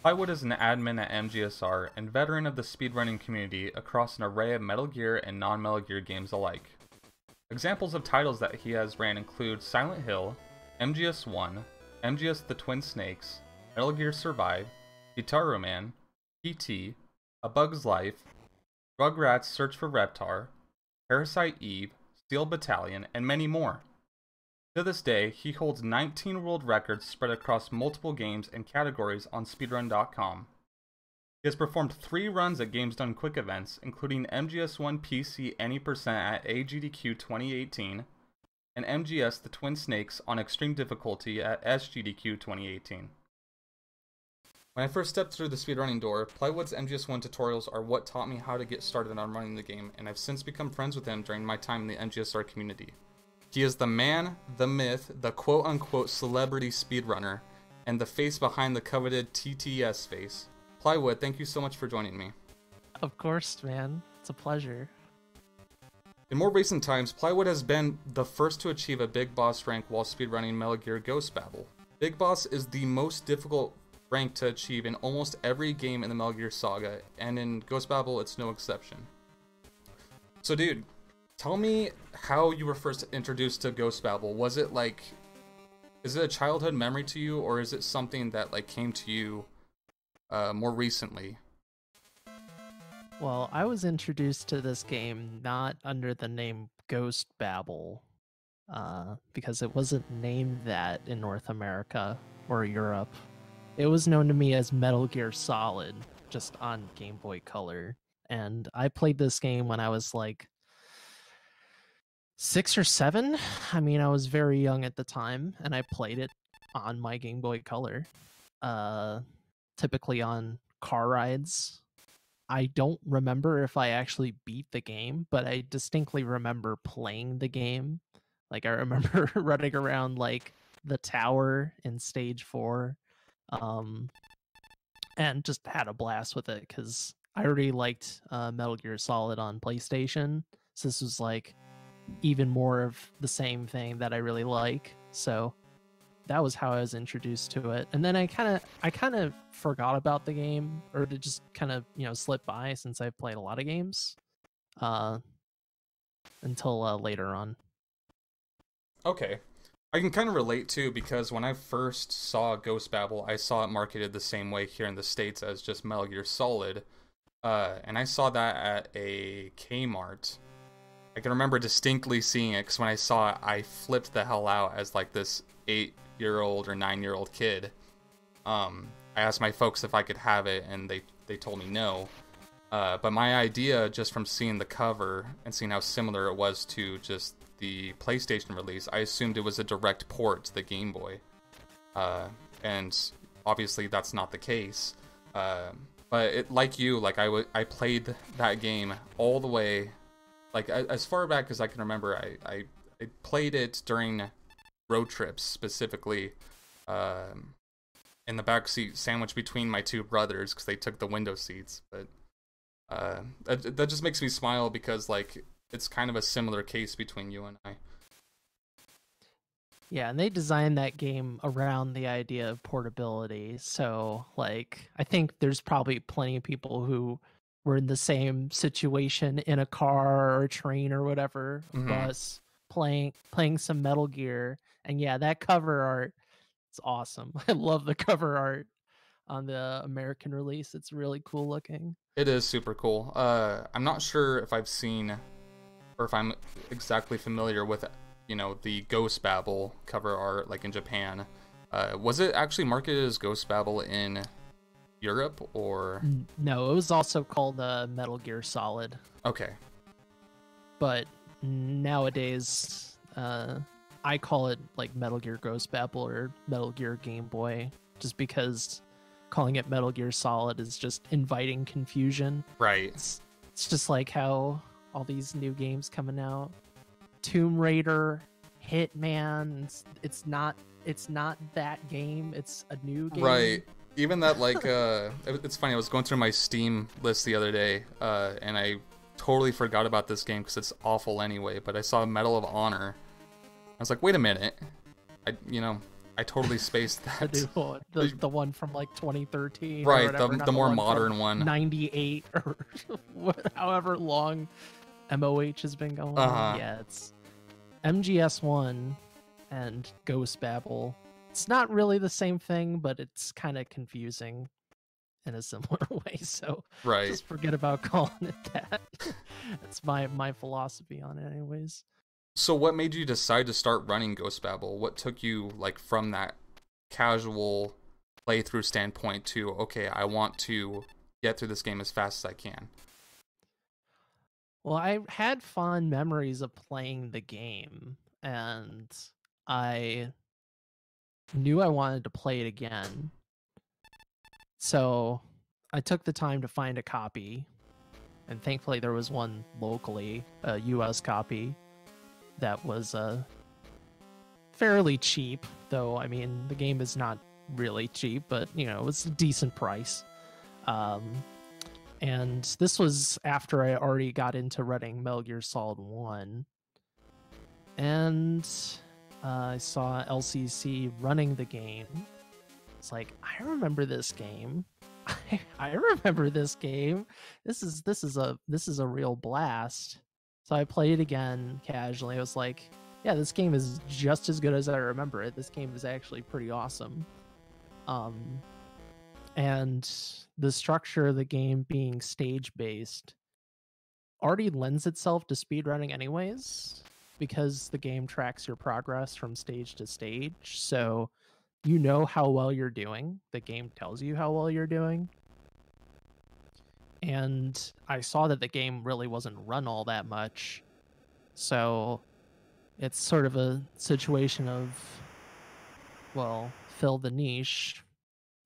Plywood is an admin at MGSR and veteran of the speedrunning community across an array of Metal Gear and non-Metal Gear games alike. Examples of titles that he has ran include Silent Hill, MGS1, MGS The Twin Snakes, Metal Gear Survive, Guitar Man, PT, A Bug's Life, Rugrats Search for Reptar, Parasite Eve, Steel Battalion, and many more. To this day, he holds 19 world records spread across multiple games and categories on speedrun.com. He has performed 3 runs at Games Done Quick events, including MGS1 PC Any Percent at AGDQ 2018, and MGS The Twin Snakes on Extreme Difficulty at SGDQ 2018. When I first stepped through the speedrunning door, Plywood's MGS1 tutorials are what taught me how to get started on running the game, and I've since become friends with him during my time in the MGSR community. He is the man, the myth, the quote-unquote celebrity speedrunner, and the face behind the coveted TTS face. Plywood, thank you so much for joining me. Of course, man. It's a pleasure. In more recent times, Plywood has been the first to achieve a Big Boss rank while speedrunning Metal Gear Ghost Babel. Big Boss is the most difficult rank to achieve in almost every game in the Metal Gear saga, and in Ghost Babel, it's no exception. So dude, tell me how you were first introduced to Ghost Babel. Was it like, is it a childhood memory to you, or is it something that like came to you more recently? Well, I was introduced to this game not under the name Ghost Babel, because it wasn't named that in North America or Europe. It was known to me as Metal Gear Solid, just on Game Boy Color. And I played this game when I was like 6 or 7. I mean, I was very young at the time, and I played it on my Game Boy Color, typically on car rides. I don't remember if I actually beat the game, but I distinctly remember playing the game. Like, I remember running around like the tower in stage 4, and just had a blast with it because I already liked Metal Gear Solid on PlayStation, so this was like even more of the same thing that I really like. So that was how I was introduced to it. And then I kind of forgot about the game, or it just kind of, slipped by since I've played a lot of games until later on. Okay. I can kind of relate too, because when I first saw Ghost Babel, I saw it marketed the same way here in the States as just Metal Gear Solid. And I saw that at a Kmart. I can remember distinctly seeing it, because when I saw it, I flipped the hell out as like this 8-year-old or 9-year-old kid. I asked my folks if I could have it, and they told me no. But my idea, just from seeing the cover and seeing how similar it was to just the PlayStation release, I assumed it was a direct port to the Game Boy. And obviously that's not the case. But like you, like I played that game all the way, like as far back as I can remember. I played it during road trips, specifically in the back seat, sandwiched between my 2 brothers because they took the window seats. But that just makes me smile, because like it's kind of a similar case between you and I. Yeah, and they designed that game around the idea of portability. So, like, I think there's probably plenty of people who were in the same situation in a car or a train or whatever, bus, playing some Metal Gear. And yeah, that cover art, it's awesome. I love the cover art on the American release. It's really cool looking. It is super cool. I'm not sure if I've seen, or if I'm exactly familiar with, the Ghost Babel cover art, like in Japan. Was it actually marketed as Ghost Babel in Europe, or? No, it was also called Metal Gear Solid. Okay. But nowadays, I call it like Metal Gear Ghost Babel or Metal Gear Game Boy, just because calling it Metal Gear Solid is just inviting confusion. Right. It's just like how all these new games coming out, Tomb Raider, Hitman. It's not that game. It's a new game. Right. Even that, like, it's funny. I was going through my Steam list the other day, and I totally forgot about this game because it's awful anyway. But I saw Medal of Honor. I was like, wait a minute. I totally spaced that. The one from like 2013 or Right, whatever, not the more one modern from one. 98 or however long MOH has been going on. Yeah, it's MGS1 and Ghost Babel. It's not really the same thing, but it's kind of confusing in a similar way. So Right. just forget about calling it that. That's my philosophy on it, anyways. So what made you decide to start running Ghost Babel? What took you like from that casual playthrough standpoint to, okay, I want to get through this game as fast as I can? Well, I had fond memories of playing the game, and I knew I wanted to play it again. So I took the time to find a copy, and thankfully there was one locally, a US copy, that was fairly cheap, though. I mean, the game is not really cheap, but you know, it was a decent price. And this was after I already got into running Metal Gear Solid 1. And I saw LCC running the game. It's like, I remember this game. I remember this game. This is a real blast. So I played it again casually. I was like, yeah, this game is just as good as I remember it. This game is actually pretty awesome. And the structure of the game being stage-based already lends itself to speedrunning anyways, because the game tracks your progress from stage to stage. So you know how well you're doing. The game tells you how well you're doing. And I saw that the game really wasn't run all that much. So it's sort of a situation of, well, fill the niche.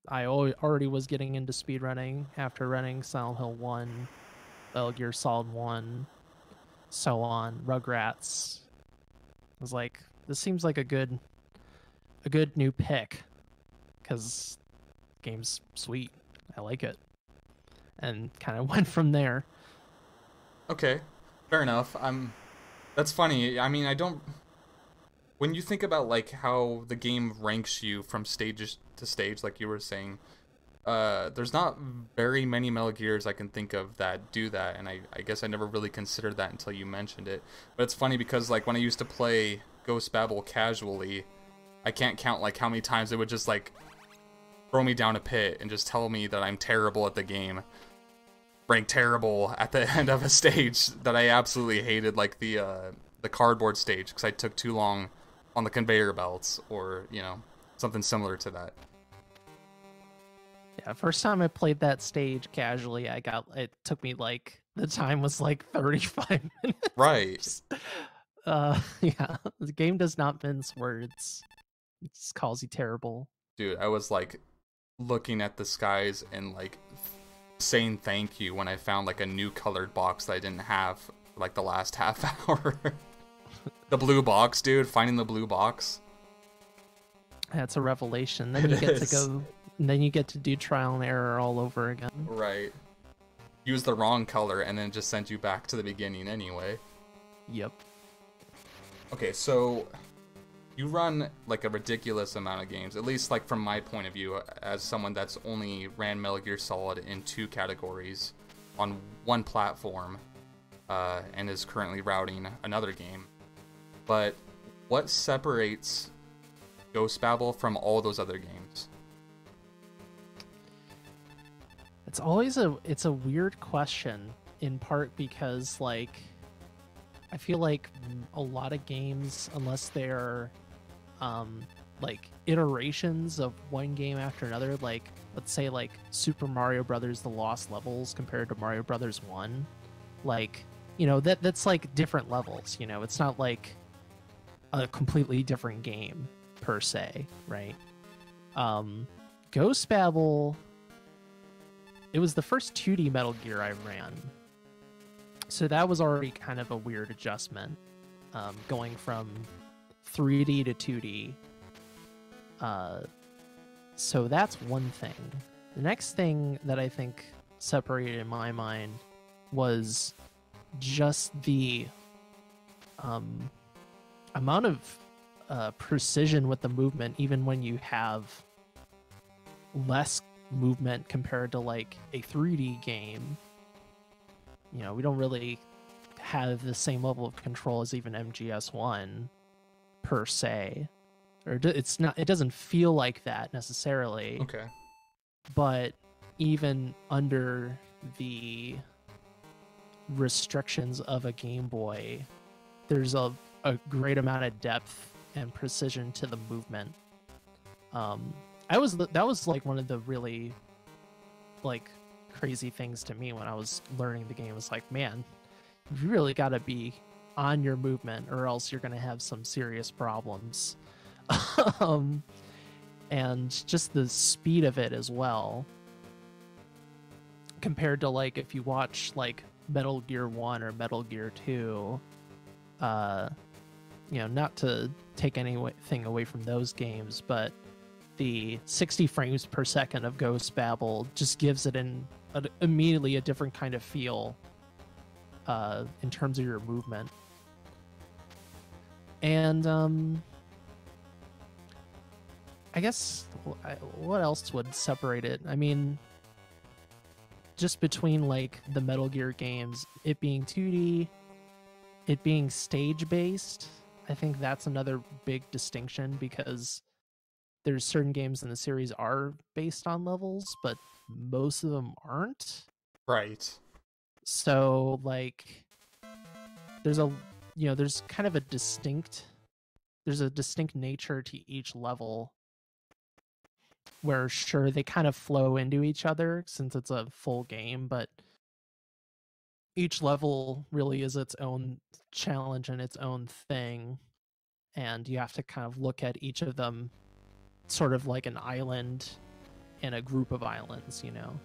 I already was getting into speedrunning after running Silent Hill 1, Metal Gear Solid 1, so on, Rugrats. I was like, this seems like a good new pick, because the game's sweet. I like it. And kind of went from there. Okay, fair enough. That's funny. I mean, I don't. When you think about like how the game ranks you from stage to stage, like you were saying, there's not very many Metal Gears I can think of that do that, and I guess I never really considered that until you mentioned it. But it's funny because like when I used to play Ghost Babel casually, I can't count like how many times it would just like throw me down a pit and just tell me that I'm terrible at the game. Rank terrible at the end of a stage that I absolutely hated, like the cardboard stage, because I took too long on the conveyor belts, or you know, something similar to that. Yeah, first time I played that stage casually, it took me like, the time was like 35 minutes. Right. Yeah, the game does not mince words. It just calls you terrible. Dude, I was like looking at the skies and like saying thank you when I found like a new colored box that I didn't have for like the last half hour. The blue box, dude, finding the blue box. That's a revelation. Then you get to go, and then you get to do trial and error all over again. Right. Use the wrong color and then just send you back to the beginning anyway. Yep. Okay, so you run like a ridiculous amount of games, at least like from my point of view, as someone that's only ran Metal Gear Solid in 2 categories on one platform, and is currently routing another game. But what separates Ghost Babel from all those other games? It's a weird question, in part because like, I feel like a lot of games, unless they're like iterations of one game after another, like let's say like Super Mario Brothers The Lost Levels compared to Mario Brothers 1, like, you know, that's like different levels, you know, it's not like a completely different game per se, right? Ghost Babel, it was the first 2D Metal Gear I ran, so that was already kind of a weird adjustment, going from 3D to 2D. So that's one thing. The next thing that I think separated in my mind was just the amount of precision with the movement, even when you have less movement compared to like a 3D game. You know, we don't really have the same level of control as even MGS1 per se, or it's not. It doesn't feel like that necessarily. Okay. But even under the restrictions of a Game Boy, there's a great amount of depth and precision to the movement. That was like one of the really like crazy things to me when I was learning the game. It was like, man, you really got to be on your movement or else you're going to have some serious problems. And just the speed of it as well, compared to like if you watch like Metal Gear 1 or Metal Gear 2, you know, not to take anything away from those games, but the 60 frames per second of Ghost Babel just gives it immediately a different kind of feel in terms of your movement. And I guess what else would separate it? I mean, just between like the Metal Gear games, it being 2D, it being stage-based, I think that's another big distinction, because there's certain games in the series are based on levels, but most of them aren't. Right. So like there's kind of a distinct nature to each level, where sure they kind of flow into each other since it's a full game, but each level really is its own challenge and its own thing, and you have to kind of look at each of them sort of like an island in a group of islands, you know.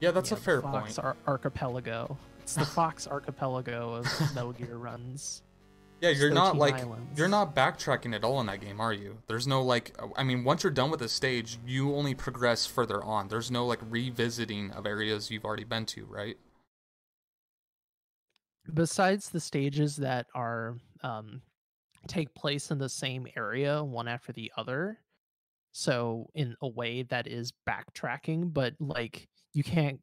Yeah, that's a fair point. Archipelago. It's the Fox Archipelago of Metal Gear runs. Yeah, you're not like islands. You're not backtracking at all in that game, are you? There's no like, I mean, once you're done with a stage, you only progress further on. There's no like revisiting of areas you've already been to, right? Besides the stages that are take place in the same area one after the other, so in a way that is backtracking, but like you can't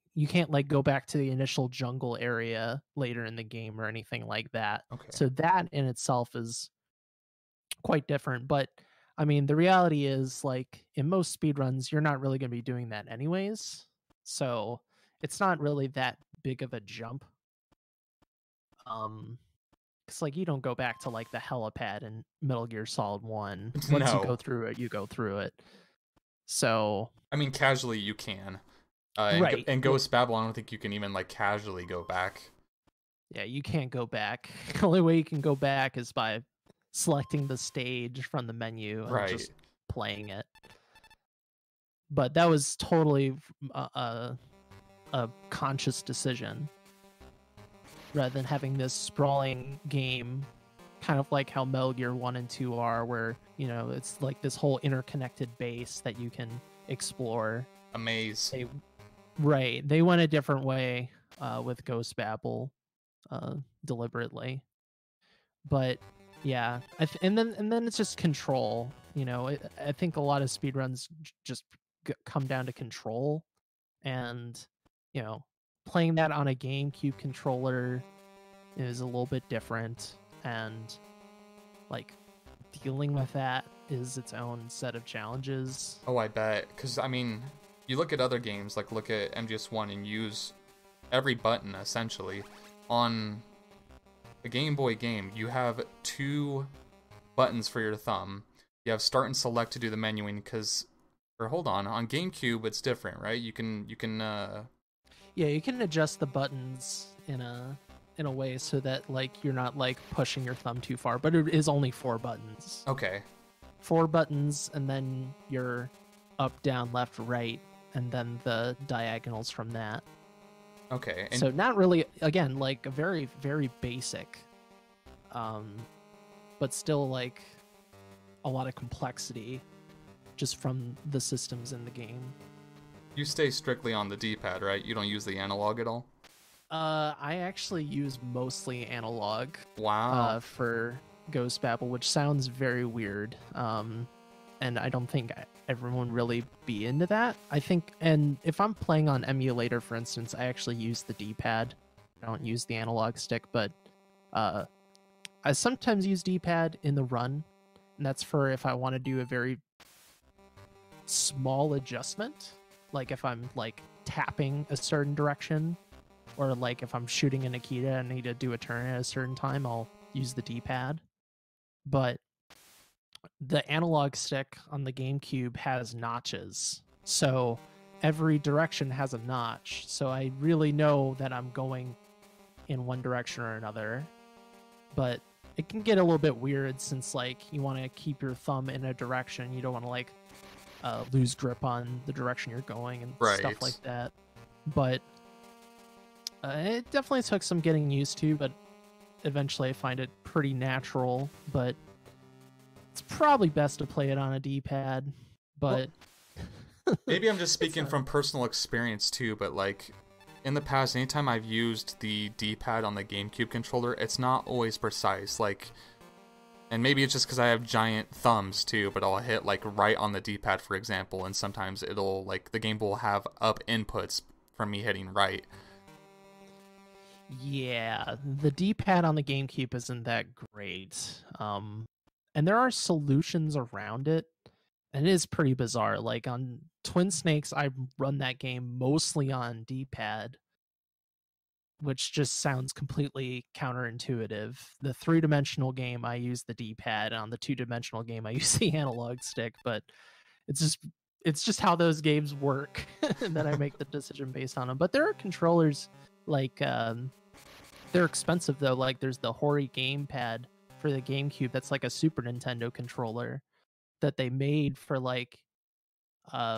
like go back to the initial jungle area later in the game or anything like that. Okay. So that in itself is quite different. But I mean, the reality is, like, in most speedruns, you're not really going to be doing that anyways, so it's not really that big of a jump. It's like you don't go back to like the helipad in Metal Gear Solid 1. Once you go through it, you go through it. So I mean, casually you can. Right. And Ghost Babel, I don't think you can even like casually go back. Yeah, you can't go back. The only way you can go back is by selecting the stage from the menu and just playing it. But that was totally a conscious decision, rather than having this sprawling game, kind of like how Metal Gear 1 and 2 are, where, you know, it's like this whole interconnected base that you can explore. A maze. They went a different way with Ghost Babel, deliberately. But yeah, and then it's just control. You know, I think a lot of speedruns just come down to control, and you know, playing that on a GameCube controller is a little bit different, and like dealing with that is its own set of challenges. Oh, I bet. Because I mean, you look at other games, like look at MGS1 and use every button essentially. On a Game Boy game, you have 2 buttons for your thumb. You have start and select to do the menuing, because, or hold on GameCube it's different, right? You can Yeah, you can adjust the buttons in a way so that like you're not like pushing your thumb too far, but it is only 4 buttons. Okay. 4 buttons, and then your up, down, left, right, and then the diagonals from that. Okay. And so not really, again, like a very, very basic, but still like a lot of complexity just from the systems in the game. you stay strictly on the D-pad, right? You don't use the analog at all? I actually use mostly analog. Wow. For Ghost Babel, which sounds very weird. And I don't think everyone really be into that. I think, and if I'm playing on emulator, for instance, I actually use the D-pad. I don't use the analog stick, but I sometimes use D-pad in the run, and that's for if I want to do a very small adjustment, like if I'm like tapping a certain direction, or like if I'm shooting a Nikita and I need to do a turn at a certain time, I'll use the D-pad. But the analog stick on the GameCube has notches, so every direction has a notch, so I really know that I'm going in one direction or another. But it can get a little bit weird since like you want to keep your thumb in a direction, you don't want to like lose grip on the direction you're going and stuff like that. But it definitely took some getting used to, but eventually I find it pretty natural. But it's probably best to play it on a D-pad. But maybe I'm just speaking from personal experience too, but like in the past, anytime I've used the D-pad on the GameCube controller, it's not always precise. Like, and maybe it's just because I have giant thumbs too, but I'll hit like right on the D-pad, for example, and sometimes it'll like the game will have up inputs from me hitting right. Yeah, the D-pad on the GameCube isn't that great. And there are solutions around it, and it is pretty bizarre. Like on Twin Snakes, I run that game mostly on D-pad, which just sounds completely counterintuitive. The 3-dimensional game, I use the D-pad. On the 2-dimensional game, I use the analog stick. But it's just how those games work, and then I make the decision based on them. But there are controllers like they're expensive though. Like there's the Hori gamepad for the GameCube that's like a Super Nintendo controller that they made for like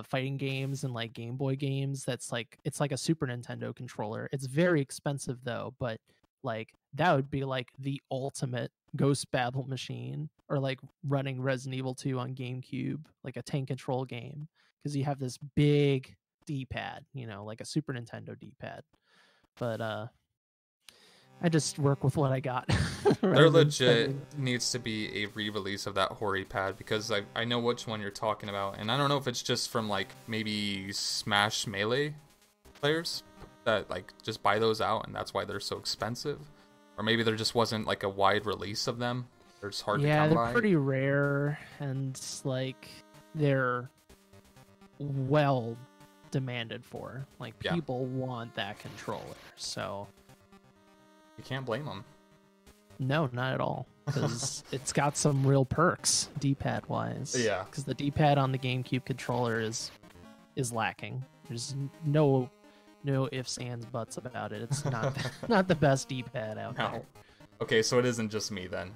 fighting games and like Game Boy games. That's like, it's like a Super Nintendo controller. It's very expensive though, but like that would be like the ultimate Ghost Babel machine, or like running Resident Evil 2 on GameCube, like a tank control game, because you have this big D-pad, you know, like a Super Nintendo D-pad. But I just work with what I got. There legit needs to be a re-release of that Hori pad, because I know which one you're talking about, and I don't know if it's just from like maybe Smash Melee players that like just buy those out and that's why they're so expensive, or maybe there just wasn't like a wide release of them. They're just hard to come by. Yeah, they're pretty rare, and like they're well demanded for. Like people want that controller, so you can't blame them. No, not at all, because it's got some real perks D-pad wise. Yeah, because the D-pad on the GameCube controller is lacking. There's no ifs, ands, buts about it. It's not not the best D-pad out there. Okay, so it isn't just me then.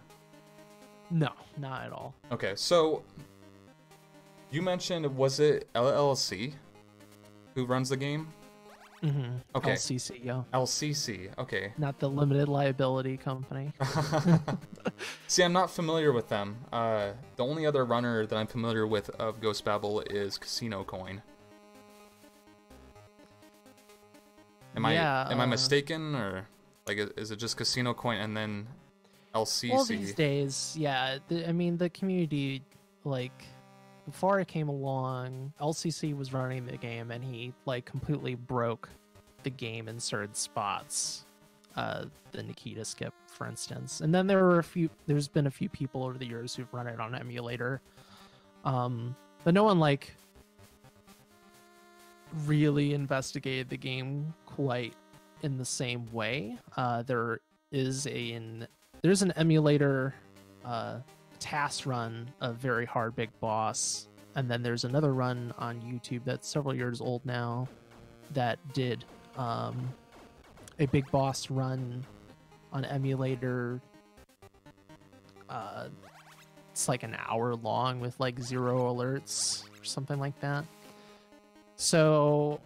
No, not at all. Okay, so you mentioned, was it LLC who runs the game? Mm-hmm. Okay. LCC, yeah. LCC, okay. Not the limited liability company. See, I'm not familiar with them. The only other runner that I'm familiar with of Ghost Babel is Casino Coin. Am I mistaken, or like is it just Casino Coin and then LCC? Well, these days, yeah. I mean, the community, like, before I came along, LCC was running the game, and he like completely broke the game in certain spots. The Nikita skip, for instance, and then there's been a few people over the years who've run it on emulator, but no one like really investigated the game quite in the same way. There's an emulator task run of Very Hard Big Boss, and then there's another run on YouTube that's several years old now that did a Big Boss run on emulator. It's like an hour long with like 0 alerts or something like that. So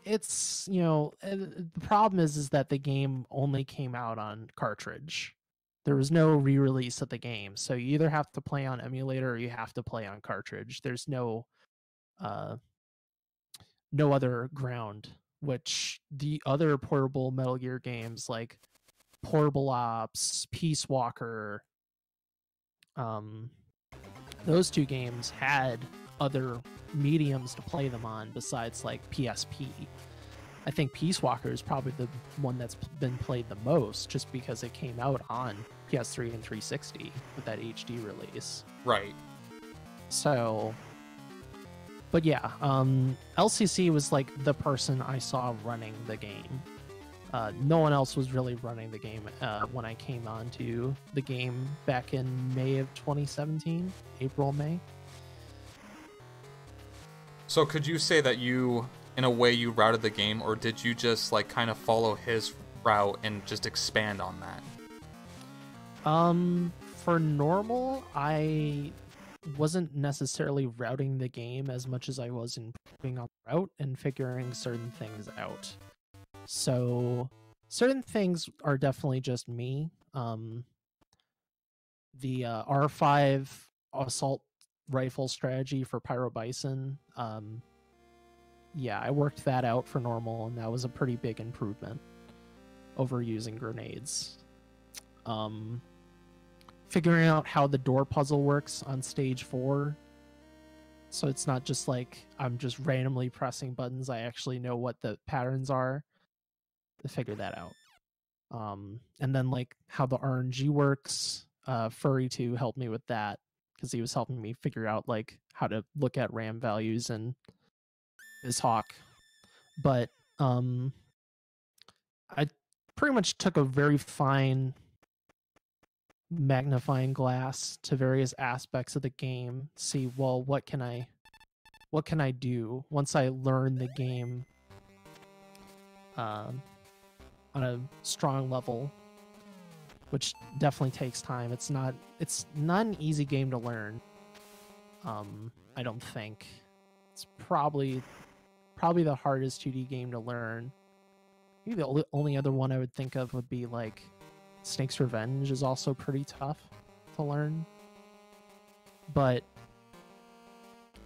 it's, you know, the problem is that the game only came out on cartridge. There was no re-release of the game, so you either have to play on emulator or you have to play on cartridge. There's no other ground, which the other portable Metal Gear games like Portable Ops, Peace Walker. Those two games had other mediums to play them on besides like PSP. I think Peace Walker is probably the one that's been played the most just because it came out on PS3 and 360 with that HD release. Right. So, but yeah, LCC was like the person I saw running the game. No one else was really running the game when I came onto the game back in May of 2017, April, May. So could you say that you, in a way, you routed the game, or did you just like kind of follow his route and just expand on that? For normal, I wasn't necessarily routing the game as much as I was improving on the route and figuring certain things out. So certain things are definitely just me. The R5 assault rifle strategy for Pyro Bison, yeah, I worked that out for normal, and that was a pretty big improvement over using grenades. Figuring out how the door puzzle works on stage 4, so it's not just like I'm just randomly pressing buttons. I actually know what the patterns are to figure that out. And then like how the RNG works. Furry2 helped me with that because he was helping me figure out like how to look at RAM values and his Hawk. But I pretty much took a very fine magnifying glass to various aspects of the game, see, well, what can I do once I learn the game on a strong level, which definitely takes time. It's not an easy game to learn. I don't think. It's probably the hardest 2D game to learn. Maybe the only other one I would think of would be like Snake's Revenge is also pretty tough to learn. But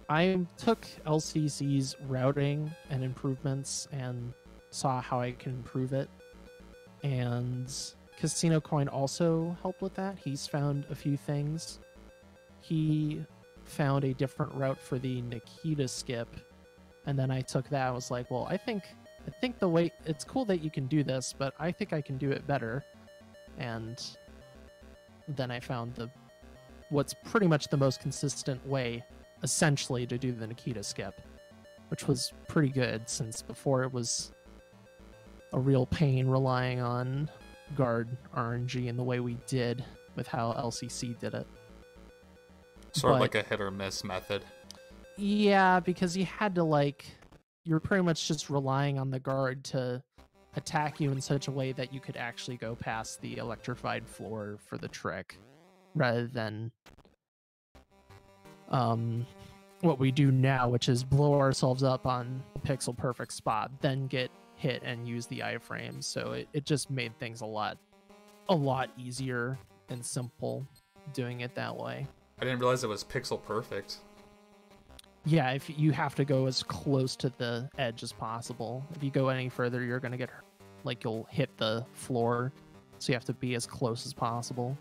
I took LCC's routing and improvements and saw how I can improve it. And Casino Coin also helped with that. He's found a few things. He found a different route for the Nikita skip, and then I took that. I was like, well, I think the way, it's cool that you can do this, but I think I can do it better. And then I found what's pretty much the most consistent way, essentially, to do the Nikita skip, which was pretty good, since before it was a real pain relying on guard RNG in the way we did with how LCC did it. Sort of like a hit or miss method. Yeah, because you had to you're pretty much just relying on the guard to attack you in such a way that you could actually go past the electrified floor for the trick, rather than what we do now, which is blow ourselves up on a pixel perfect spot, then get hit and use the iframe. So it just made things a lot easier and simple doing it that way. I didn't realize it was pixel perfect. Yeah, if you have to go as close to the edge as possible. If you go any further, you're gonna get you'll hit the floor, so you have to be as close as possible.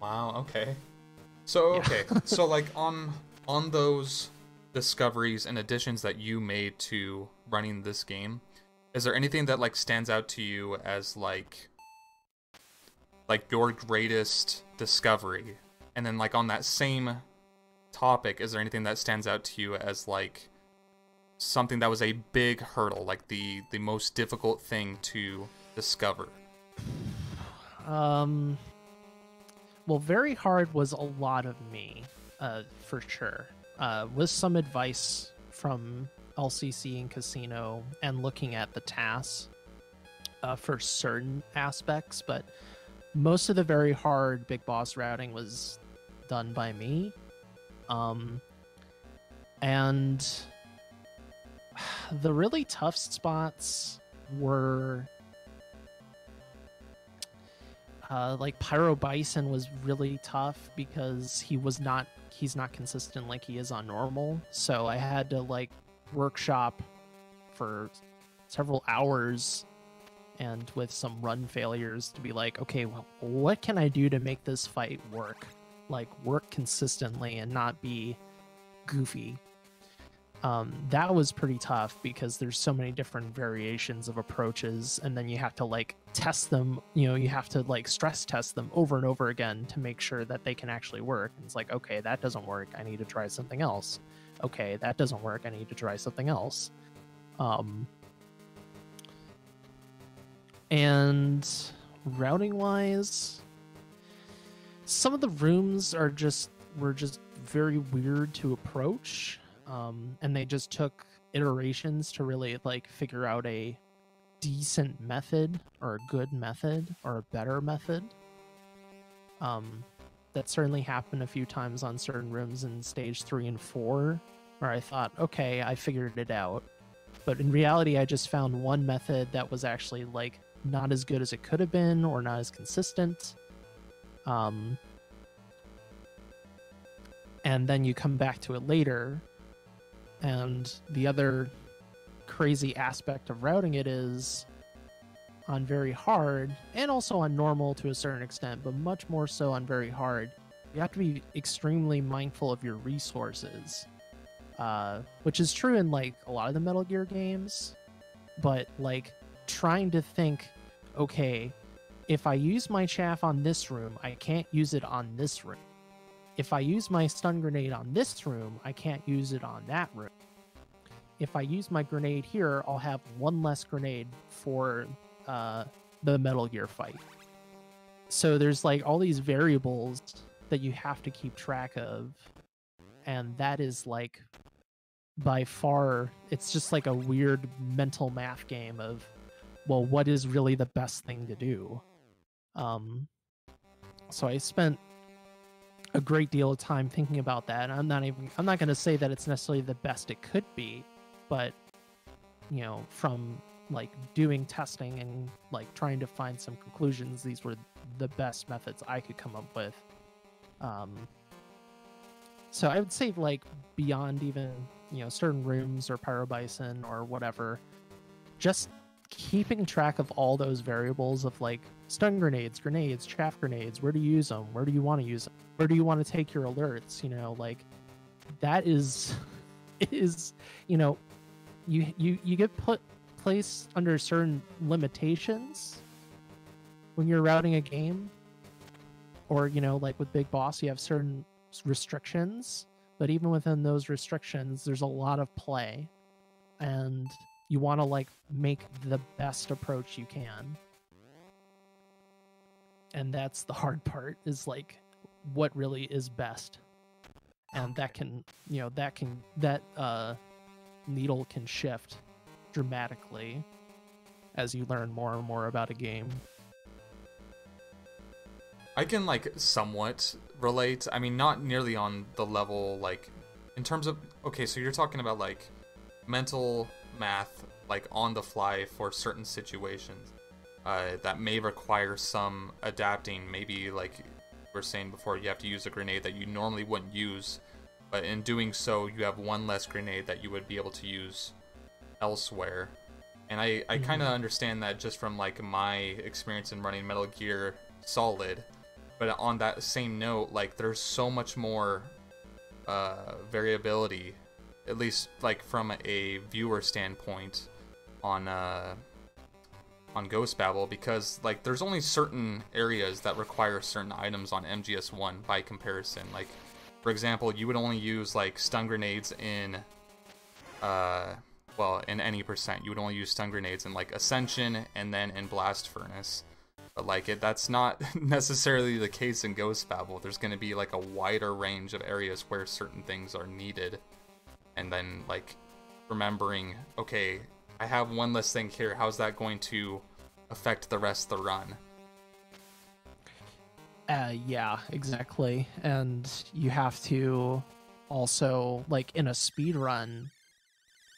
Wow. Okay. So okay. Yeah. So like on those discoveries and additions that you made to running this game, is there anything that like stands out to you as like your greatest discovery? And then like on that same topic, is there anything that stands out to you as like something that was a big hurdle, like the most difficult thing to discover? Well, very hard was a lot of me, for sure. With some advice from LCC and Casino and looking at the tasks for certain aspects, but most of the very hard big boss routing was done by me. And the really tough spots were like Pyro Bison was really tough because he's not consistent like he is on normal. So I had to like workshop for several hours and with some run failures to be like, okay, well, what can I do to make this fight work? Like, work consistently and not be goofy. That was pretty tough because there's so many different variations of approaches, and then you have to like test them, you have to like stress test them over and over again to make sure that they can actually work. And it's like, okay, that doesn't work, I need to try something else. Okay, that doesn't work, I need to try something else. And routing wise, some of the rooms were just very weird to approach. And they just took iterations to really like figure out a decent method or a good method or a better method. That certainly happened a few times on certain rooms in stage 3 and 4 where I thought, okay, I figured it out. But in reality, I just found one method that was actually like not as good as it could have been or not as consistent. And then you come back to it later. And the other crazy aspect of routing it is on very hard, and also on normal to a certain extent, but much more so on very hard, you have to be extremely mindful of your resources, which is true in like a lot of the Metal Gear games, but like trying to think, okay, if I use my chaff on this room, I can't use it on this room. If I use my stun grenade on this room, I can't use it on that room. If I use my grenade here, I'll have one less grenade for the Metal Gear fight. So there's like all these variables that you have to keep track of. And that is like, by far, it's just like a weird mental math game of, well, what is really the best thing to do? So I spent a great deal of time thinking about that. And I'm not going to say that it's necessarily the best it could be, but from like doing testing and like trying to find some conclusions, these were the best methods I could come up with. So I would say like beyond even, certain rooms or Pyro Bison or whatever, just keeping track of all those variables of like stun grenades, chaff grenades, where do you use them? Where do you want to use them? Where do you want to take your alerts? Like that is you get placed under certain limitations when you're routing a game, or like with Big Boss, you have certain restrictions, but even within those restrictions, there's a lot of play, and you want to like make the best approach you can. And that's the hard part, is like what really is best. And that can, that needle can shift dramatically as you learn more and more about a game. I can like somewhat relate. I mean, not nearly on the level, like in terms of, okay, so you're talking about like mental math, like on the fly for certain situations that may require some adapting. Maybe like we're saying before, you have to use a grenade that you normally wouldn't use, but in doing so you have one less grenade that you would be able to use elsewhere. And I kind of understand that just from like my experience in running Metal Gear Solid. But on that same note, like there's so much more variability, at least like from a viewer standpoint, on Ghost Babel, because like there's only certain areas that require certain items on MGS1 by comparison. Like for example, you would only use like stun grenades in in any percent. You would only use stun grenades in like Ascension and then in Blast Furnace. But like that's not necessarily the case in Ghost Babel. There's going to be like a wider range of areas where certain things are needed. And then like remembering, okay, I have one less thing here. How's that going to affect the rest of the run? Yeah, exactly. And you have to also, like in a speed run,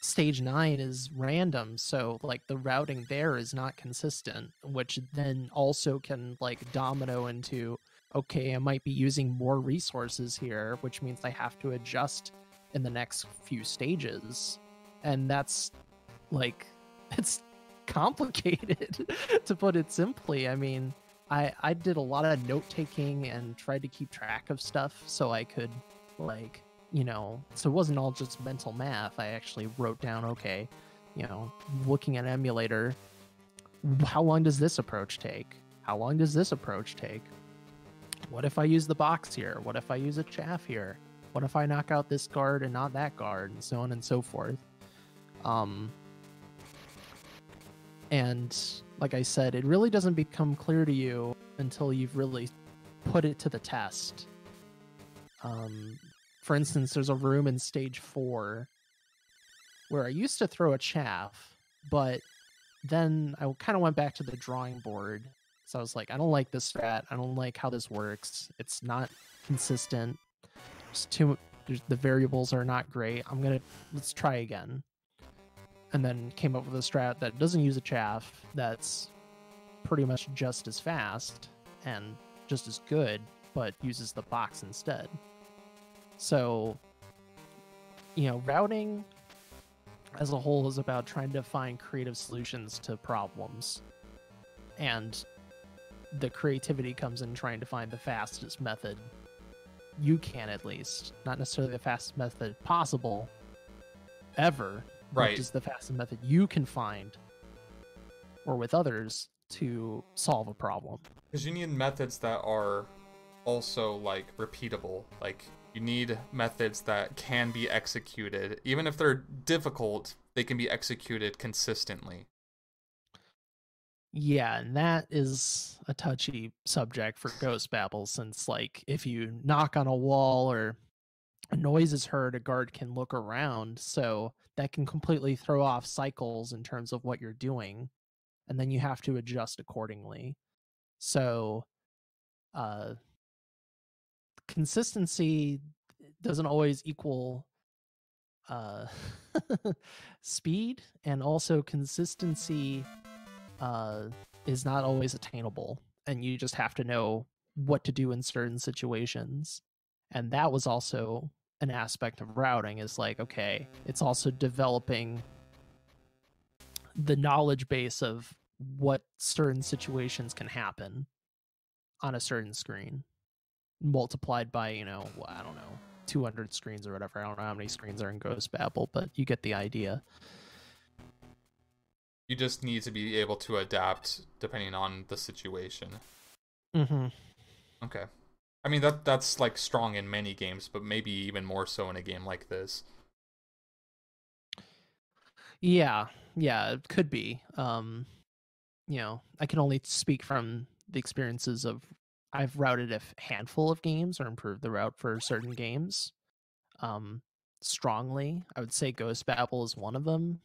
stage 9 is random, so like the routing there is not consistent, which then also can like domino into, okay, I might be using more resources here, which means I have to adjust in the next few stages. And that's like, it's complicated, to put it simply. I mean, I did a lot of note taking and tried to keep track of stuff so I could, like, so it wasn't all just mental math. I actually wrote down, okay, looking at an emulator, how long does this approach take? How long does this approach take? What if I use the box here? What if I use a chaff here? What if I knock out this guard and not that guard? And so on and so forth. And like I said, it really doesn't become clear to you until you've really put it to the test. For instance, there's a room in stage 4 where I used to throw a chaff, but then I kind of went back to the drawing board. So I was like, I don't like this strat. I don't like how this works. It's not consistent. The variables are not great. Let's try again. And then came up with a strat that doesn't use a chaff, that's pretty much just as fast and just as good, but uses the box instead. So, routing as a whole is about trying to find creative solutions to problems. And the creativity comes in trying to find the fastest method you can, at least. Not necessarily the fastest method possible ever, right? Which is the fastest method you can find, or with others, to solve a problem. Because you need methods that are also, like, repeatable. Like, you need methods that can be executed. Even if they're difficult, they can be executed consistently. Yeah, and that is a touchy subject for Ghost Babel, since, like, if you knock on a wall or a noise is heard, a guard can look around, so that can completely throw off cycles in terms of what you're doing, and then you have to adjust accordingly. So, consistency doesn't always equal speed, and also consistency is not always attainable, and you just have to know what to do in certain situations. And that was also an aspect of routing, is like, okay, it's also developing the knowledge base of what certain situations can happen on a certain screen, multiplied by, I don't know, 200 screens or whatever. I don't know how many screens are in Ghost Babel, but you get the idea. You just need to be able to adapt depending on the situation. Mm-hmm. Okay. I mean, that's like strong in many games, but maybe even more so in a game like this. Yeah, it could be. I can only speak from the experiences of, I've routed a handful of games or improved the route for certain games. Strongly, I would say Ghost Babel is one of them,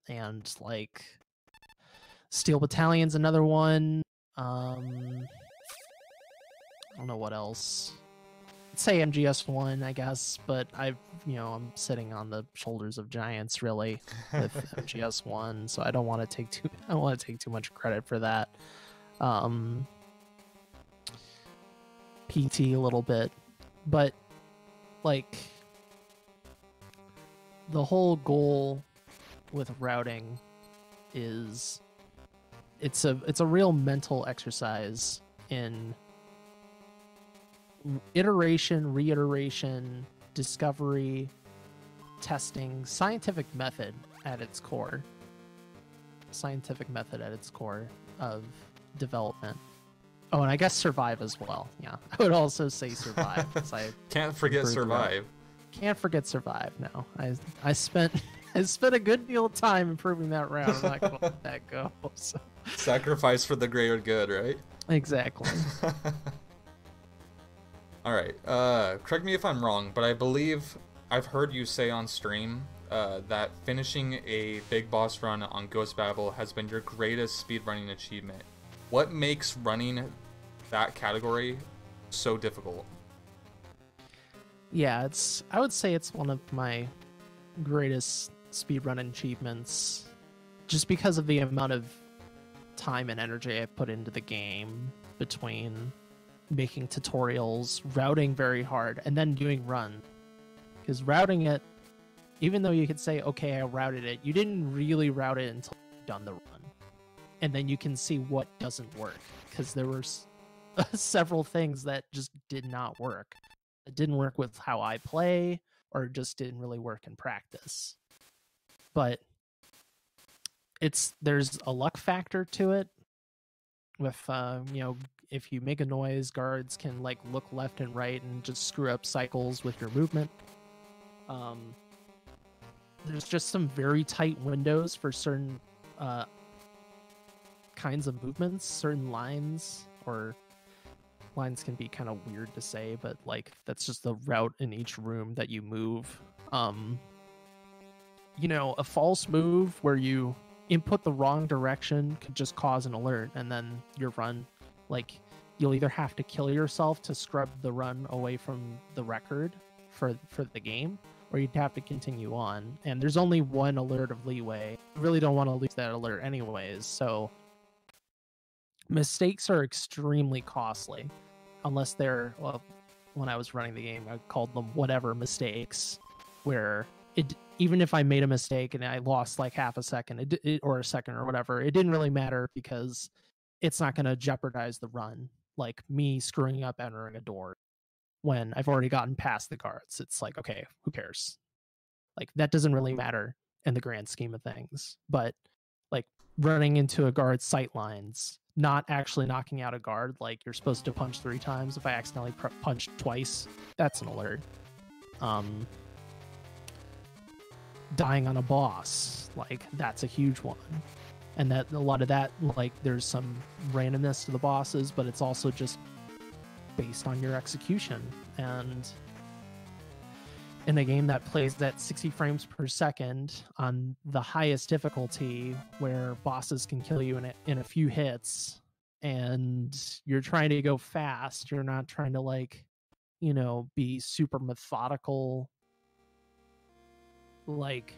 and like Steel Battalion's another one. I don't know what else. I'd say MGS1, I guess, but I'm sitting on the shoulders of giants really with MGS1, so I don't want to take too much credit for that. PT a little bit, but like the whole goal with routing is it's a real mental exercise in iteration, reiteration, discovery, testing, scientific method at its core of development. Oh, and I guess survive as well. Yeah, I would also say survive. Can't forget survive. Can't forget survive. No, I spent a good deal of time improving that round. I'm not gonna let that go. So. Sacrifice for the greater good, right? Exactly. All right. Correct me if I'm wrong, but I believe I've heard you say on stream that finishing a big boss run on Ghost Babel has been your greatest speedrunning achievement. What makes running that category so difficult? Yeah, I would say it's one of my greatest speedrun achievements, just because of the amount of time and energy I put into the game between making tutorials, routing very hard, and then doing run. Because routing it, even though you could say, okay, I routed it, you didn't really route it until you've done the run. and then you can see what doesn't work, because there were several things that just did not work. It didn't work with how I play, or just didn't really work in practice. But there's a luck factor to it. With if you make a noise, guards can like look left and right and just screw up cycles with your movement. There's just some very tight windows for certain kinds of movements, certain lines, or lines can be kind of weird to say, but like that's just the route in each room that you move. A false move where you input the wrong direction could just cause an alert, and then your run, like, you'll either have to kill yourself to scrub the run away from the record for the game, or you'd have to continue on. And there's only one alert of leeway. You really don't want to lose that alert anyways, so mistakes are extremely costly, unless they're, well, when I was running the game, I called them whatever mistakes, where even if I made a mistake and I lost like half a second or a second or whatever, it didn't really matter, because it's not going to jeopardize the run. Like me screwing up entering a door when I've already gotten past the guards, it's like, okay, who cares? Like, that doesn't really matter in the grand scheme of things. But like running into a guard's sight lines, not actually knocking out a guard, like you're supposed to punch 3 times. If I accidentally punched twice, that's an alert. Dying on a boss, like that's a huge one. And that a lot of that, like, there's some randomness to the bosses, but it's also just based on your execution. And in a game that plays at 60 frames per second on the highest difficulty, where bosses can kill you in a few hits, and you're trying to go fast, you're not trying to, like, be super methodical. Like,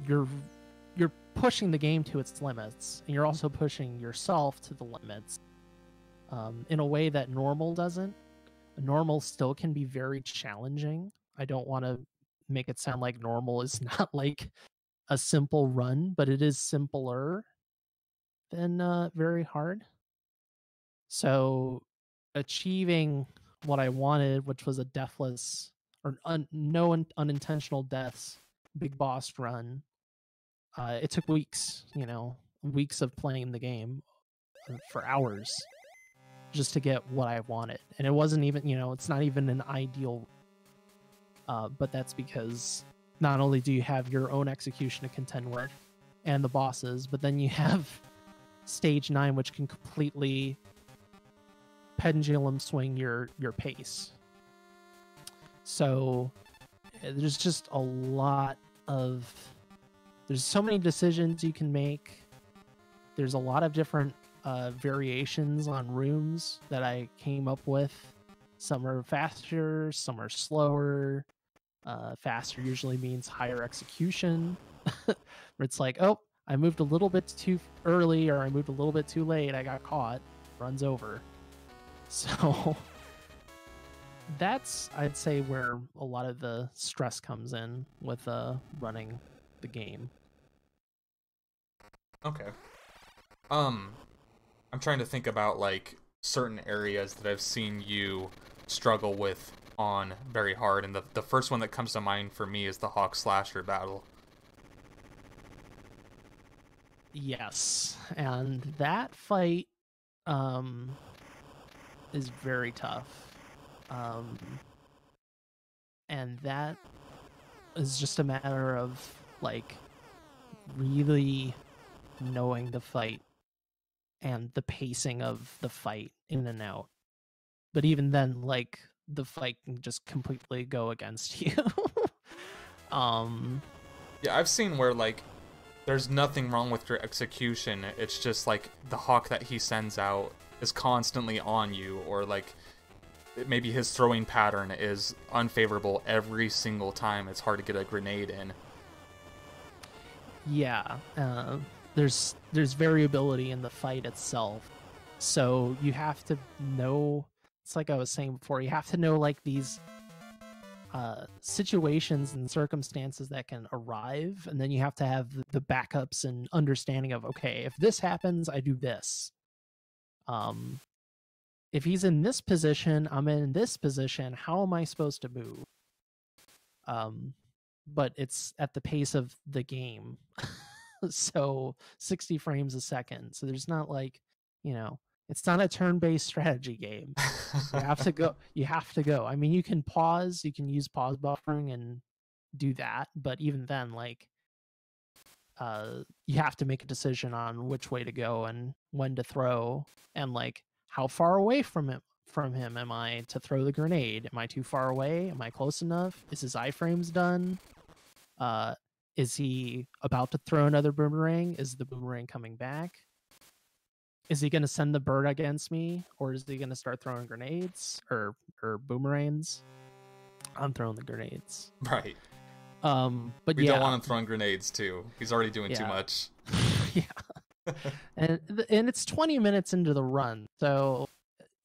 you're pushing the game to its limits, and you're also pushing yourself to the limits, in a way that normal doesn't. Normal still can be very challenging. I don't want to make it sound like normal is not like a simple run, but it is simpler than very hard. So achieving what I wanted, which was a deathless or no unintentional deaths big boss run, it took weeks, weeks of playing the game for hours just to get what I wanted. And it wasn't even, it's not even an ideal, but that's because not only do you have your own execution to contend with and the bosses, but then you have stage 9, which can completely pendulum swing your pace. So there's just a lot of, there's so many decisions you can make. There's a lot of different variations on rooms that I came up with. Some are faster, some are slower. Faster usually means higher execution. Where it's like, oh, I moved a little bit too early, or I moved a little bit too late, I got caught, runs over. So that's, I'd say, where a lot of the stress comes in with running the game. Okay. I'm trying to think about like certain areas that I've seen you struggle with on very hard, and the first one that comes to mind for me is the Hawk Slasher battle. Yes, and that fight is very tough. And that is just a matter of like really knowing the fight and the pacing of the fight in and out. But even then, like, the fight can just completely go against you. Yeah, I've seen where like there's nothing wrong with your execution, it's just like the hawk that he sends out is constantly on you, or like maybe his throwing pattern is unfavorable every single time it's hard to get a grenade in. Yeah, there's variability in the fight itself, so you have to know. It's like I was saying before, you have to know like these situations and circumstances that can arrive, and then you have to have the backups and understanding of, okay, if this happens, I do this. If he's in this position, I'm in this position, how am I supposed to move? But it's at the pace of the game. So 60 frames a second. So there's not like, it's not a turn-based strategy game. You have to go. You have to go. I mean, you can pause. You can use pause buffering and do that. But even then, like, you have to make a decision on which way to go and when to throw, and like how far away from him am I to throw the grenade? Am I too far away? Am I close enough? Is his iframes done? Is he about to throw another boomerang? Is the boomerang coming back? Is he going to send the bird against me, or is he going to start throwing grenades or boomerangs? I'm throwing the grenades. Right. But we don't want him throwing grenades too. He's already doing too much. Yeah. and it's 20 minutes into the run, so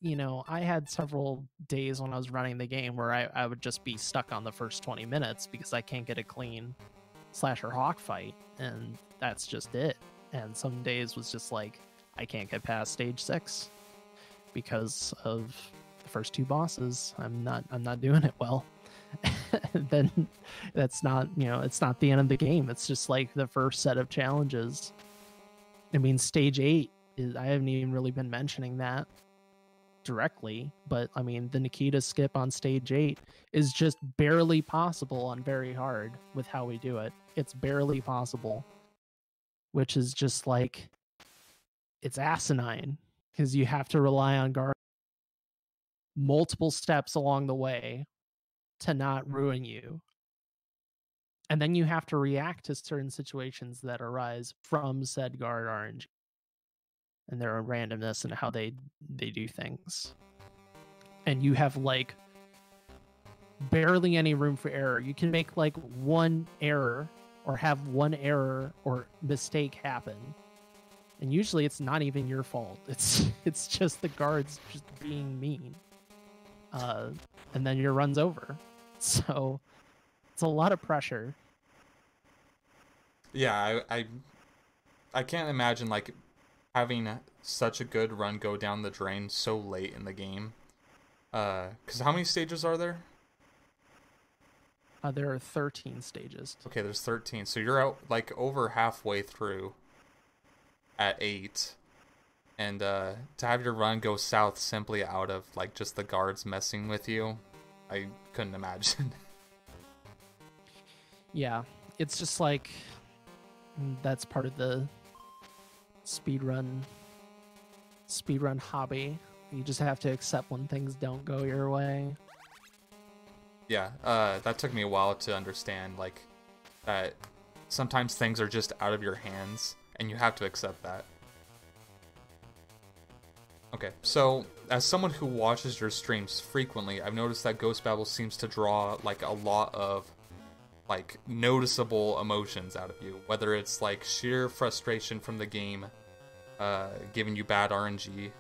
I had several days when I was running the game where I would just be stuck on the first 20 minutes because I can't get a clean slasher hawk fight, and that's just it. And some days was just like, I can't get past stage 6 because of the first 2 bosses. I'm not doing it well. Then that's not, it's not the end of the game. It's just like the first set of challenges. I mean, stage 8 is, I haven't even really been mentioning that directly, but I mean, the Nikita skip on stage 8 is just barely possible on very hard with how we do it. It's barely possible, which is just like, it's asinine because you have to rely on guard multiple steps along the way to not ruin you. And then you have to react to certain situations that arise from said guard RNG and their randomness and how they do things. And you have like barely any room for error. You can make like one error or have one error or mistake happen, and usually it's not even your fault. It's just the guards just being mean. And then your run's over. So it's a lot of pressure. Yeah, I can't imagine like having such a good run go down the drain so late in the game. 'Cause how many stages are there? There are 13 stages. Okay, there's 13. So you're out like over halfway through at 8. And to have your run go south simply out of like just the guards messing with you, I couldn't imagine. Yeah, it's just like, that's part of the speedrun hobby. You just have to accept when things don't go your way. Yeah, that took me a while to understand, like, that sometimes things are just out of your hands, and you have to accept that. Okay, so, as someone who watches your streams frequently, I've noticed that Ghost Babel seems to draw, like, a lot of, like, noticeable emotions out of you. Whether it's, like, sheer frustration from the game, giving you bad RNG,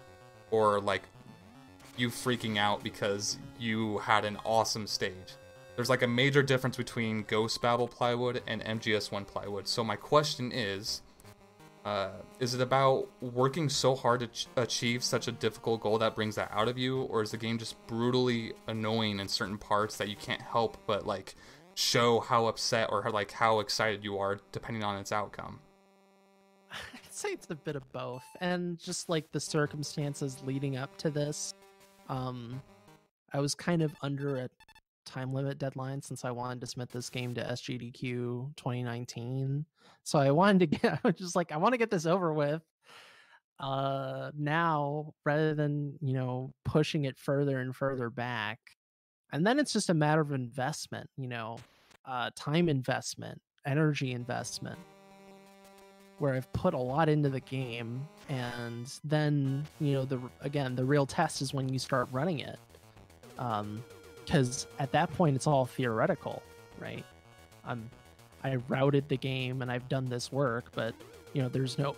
or, like, you freaking out because you had an awesome stage. There's like a major difference between Ghost Babel Plywood and MGS1 Plywood. So my question is it about working so hard to achieve such a difficult goal that brings that out of you, or is the game just brutally annoying in certain parts that you can't help but like show how upset or like how excited you are depending on its outcome? I'd say it's a bit of both, and just like the circumstances leading up to this. I was kind of under a time limit deadline since I wanted to submit this game to SGDQ 2019. So I was just like, I want to get this over with now rather than, pushing it further and further back. And then it's just a matter of investment, time investment, energy investment, where I've put a lot into the game, and then the real test is when you start running it, because at that point it's all theoretical, right? I routed the game and I've done this work, but there's no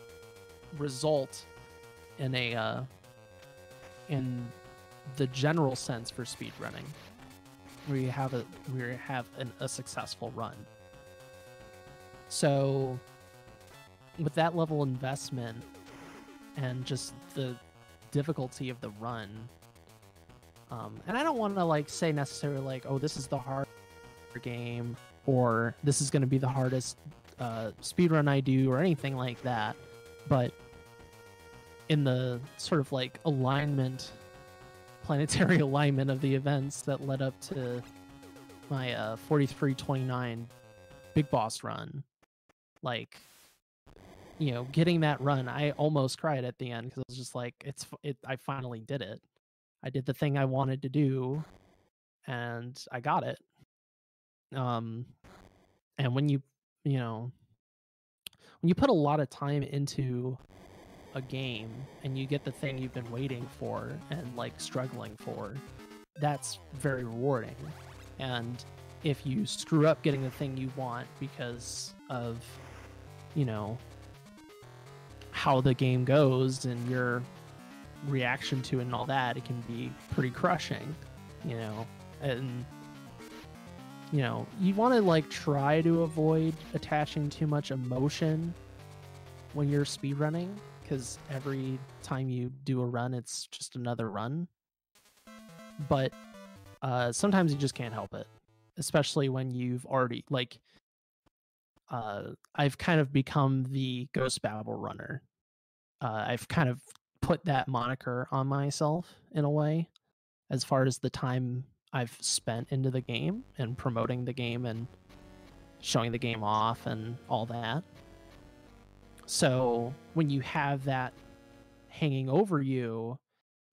result in the general sense for speedrunning. where you have a successful run. So with that level of investment and just the difficulty of the run, and I don't want to like say necessarily like, oh, this is the hard game, or this is going to be the hardest speedrun I do, or anything like that, but in the sort of like planetary alignment of the events that led up to my 4329 big boss run, like, you know, getting that run, I almost cried at the end because I was just like, I finally did it. I did the thing I wanted to do, and I got it. And when you put a lot of time into a game and you get the thing you've been waiting for and like struggling for, that's very rewarding. And if you screw up getting the thing you want because of, you know, how the game goes and your reaction to it and all that, it can be pretty crushing, you know. And you know, you want to like try to avoid attaching too much emotion when you're speedrunning, because every time you do a run, it's just another run. But sometimes you just can't help it, especially when you've already like I've kind of become the Ghost Babel runner. I've kind of put that moniker on myself in a way, as far as the time I've spent into the game and promoting the game and showing the game off and all that. So when you have that hanging over you,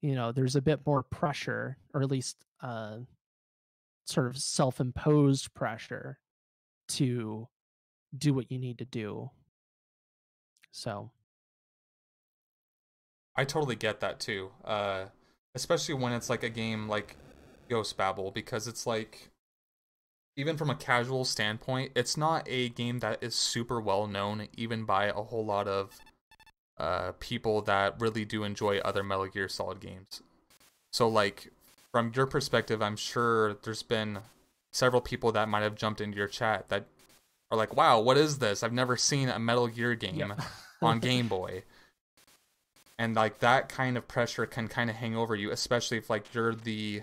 you know, there's a bit more pressure, or at least sort of self-imposed pressure to do what you need to do. So I totally get that too. Especially when it's like a game like Ghost Babel, because it's like, even from a casual standpoint, it's not a game that is super well known even by a whole lot of people that really do enjoy other Metal Gear Solid games. So like, from your perspective, I'm sure there's been several people that might have jumped into your chat that are like, wow, what is this? I've never seen a Metal Gear game on Game Boy. And like, that kind of pressure can kind of hang over you, especially if like you're the,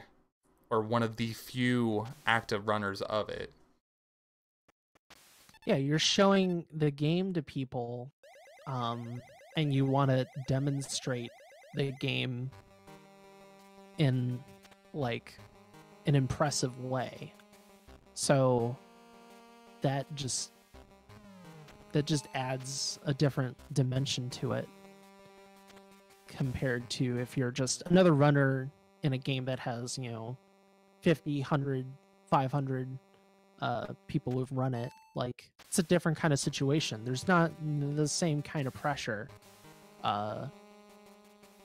or one of the few active runners of it. Yeah, you're showing the game to people, and you want to demonstrate the game in like an impressive way. So that just adds a different dimension to it, compared to if you're just another runner in a game that has, you know, 50, 100, 500 people who've run it. Like, it's a different kind of situation. There's not the same kind of pressure,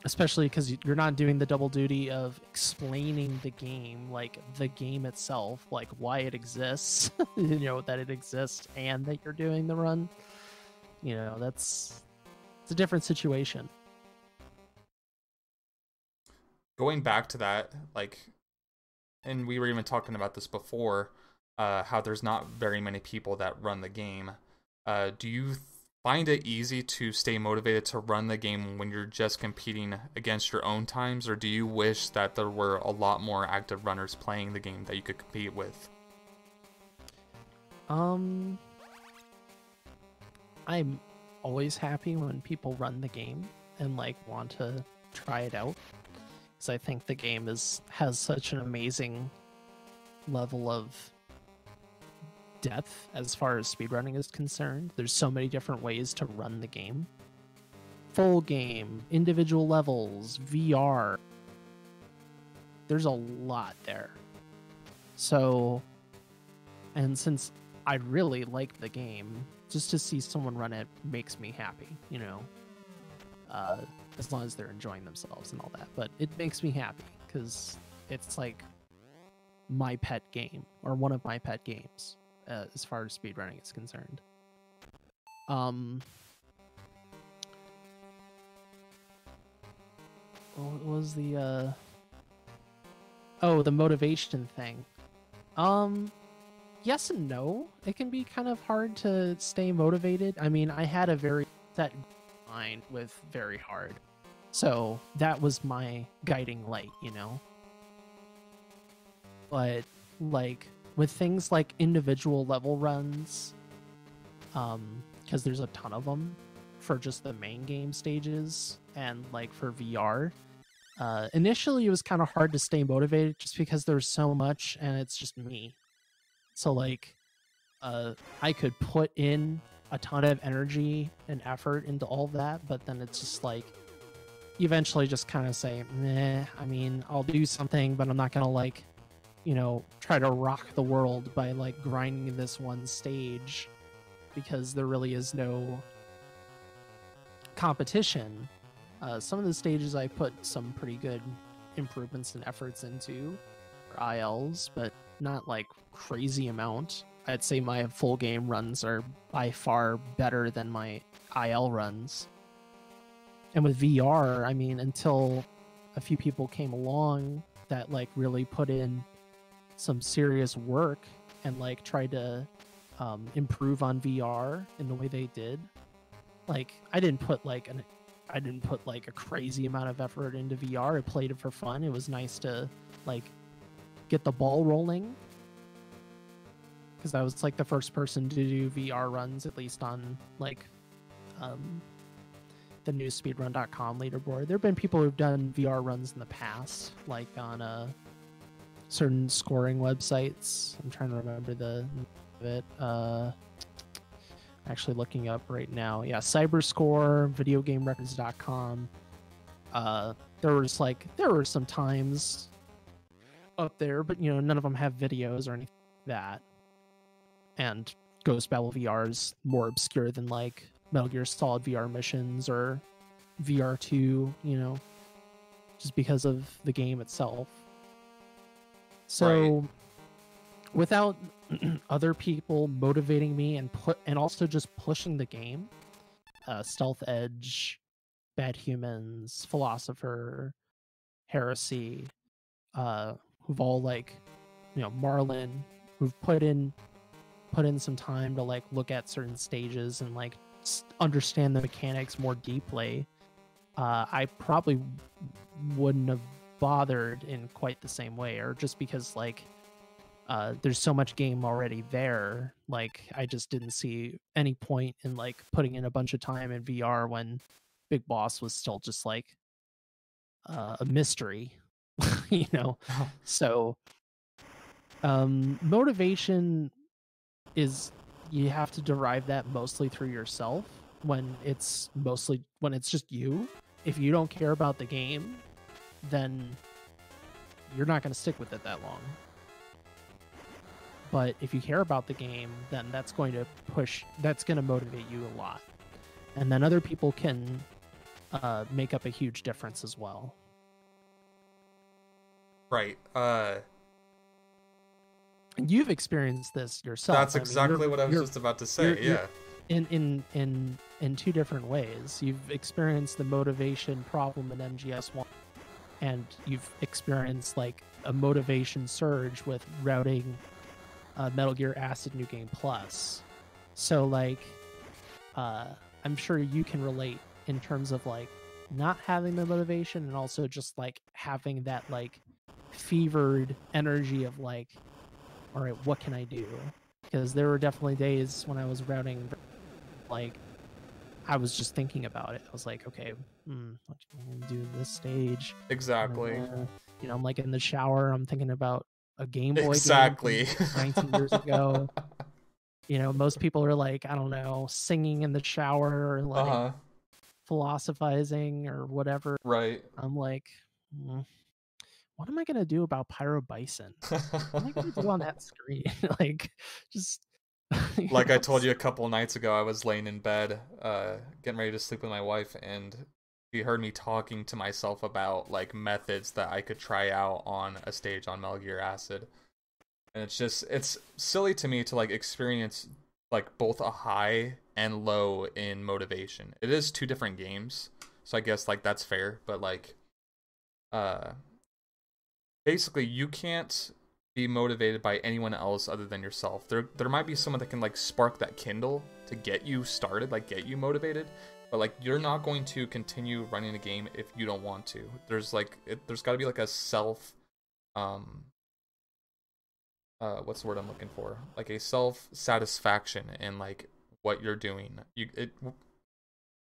especially because you're not doing the double duty of explaining the game, like the game itself, like why it exists, you know, that it exists, and that you're doing the run. You know, it's a different situation. Going back to that, like, and we were even talking about this before, how there's not very many people that run the game. Do you find it easy to stay motivated to run the game when you're just competing against your own times, or do you wish that there were a lot more active runners playing the game that you could compete with? I'm always happy when people run the game and like want to try it out, because I think the game has such an amazing level of depth as far as speedrunning is concerned. There's so many different ways to run the game. Full game, individual levels, VR. There's a lot there. So, and since I really like the game, just to see someone run it makes me happy, you know. As long as they're enjoying themselves and all that. But it makes me happy because it's like my pet game, or one of my pet games, as far as speedrunning is concerned. What was the the motivation thing? Um, yes and no. It can be kind of hard to stay motivated. I mean, I had a very set mind with very hard. So that was my guiding light, you know? But like with things like individual level runs, because there's a ton of them for just the main game stages and like for VR. Initially, it was kind of hard to stay motivated just because there's so much and it's just me. So like, I could put in a ton of energy and effort into all of that, but then it's just like eventually just kind of say, meh. I mean, I'll do something, but I'm not gonna like, try to rock the world by like grinding this one stage because there really is no competition. Some of the stages I put some pretty good improvements and efforts into for ILs, but not like crazy amount. I'd say my full game runs are by far better than my IL runs. And with VR, I mean, until a few people came along that like really put in some serious work and like tried to improve on VR in the way they did. Like I didn't put like a crazy amount of effort into VR. I played it for fun. It was nice to like get the ball rolling because I was like the first person to do VR runs, at least on like the new speedrun.com leaderboard. There have been people who've done VR runs in the past, like on certain scoring websites. I'm trying to remember the name of it. Actually looking up right now. Yeah, Cyberscore, videogamerecords.com. There were some times up there, but none of them have videos or anything like that. And Ghost Babel VR is more obscure than like Metal Gear Solid VR missions or VR2, just because of the game itself. So without other people motivating me and also just pushing the game, Stealth Edge, Bad Humans, Philosopher, Heresy, who've all like, Marlin, who've put in some time to like look at certain stages and like understand the mechanics more deeply. I probably wouldn't have bothered in quite the same way, or just because like there's so much game already there. Like I just didn't see any point in like putting in a bunch of time in VR when Big Boss was still just like a mystery, So motivation is, you have to derive that mostly through yourself when it's just you. If you don't care about the game, then you're not going to stick with it that long. But if you care about the game, then that's going to motivate you a lot. And then other people can make up a huge difference as well. Right. And you've experienced this yourself. That's exactly what I was just about to say. Yeah. In two different ways. You've experienced the motivation problem in MGS1, and you've experienced like a motivation surge with routing Metal Gear Acid New Game Plus. So like I'm sure you can relate in terms of like not having the motivation and also just like having that like fevered energy of like, all right, what can I do? Because there were definitely days when I was routing, like I was just thinking about it. I was like, okay, what can I do this stage? Exactly. I'm like in the shower, I'm thinking about a Game Boy exactly. game 19 years ago. Most people are like, I don't know, singing in the shower or like philosophizing or whatever. Right. I'm like, what am I gonna do about Pyro Bison? What am I gonna do on that screen? Like, just like I told you a couple nights ago, I was laying in bed, getting ready to sleep with my wife, and she heard me talking to myself about like methods that I could try out on a stage on Metal Gear Acid. And it's silly to me to like experience like both a high and low in motivation. It is two different games, so I guess like that's fair, but like basically you can't be motivated by anyone else other than yourself. There might be someone that can like spark that kindle to get you started, like get you motivated, but like you're not going to continue running a game if you don't want to. There's like there's got to be like a self what's the word I'm looking for? Like a self satisfaction in like what you're doing.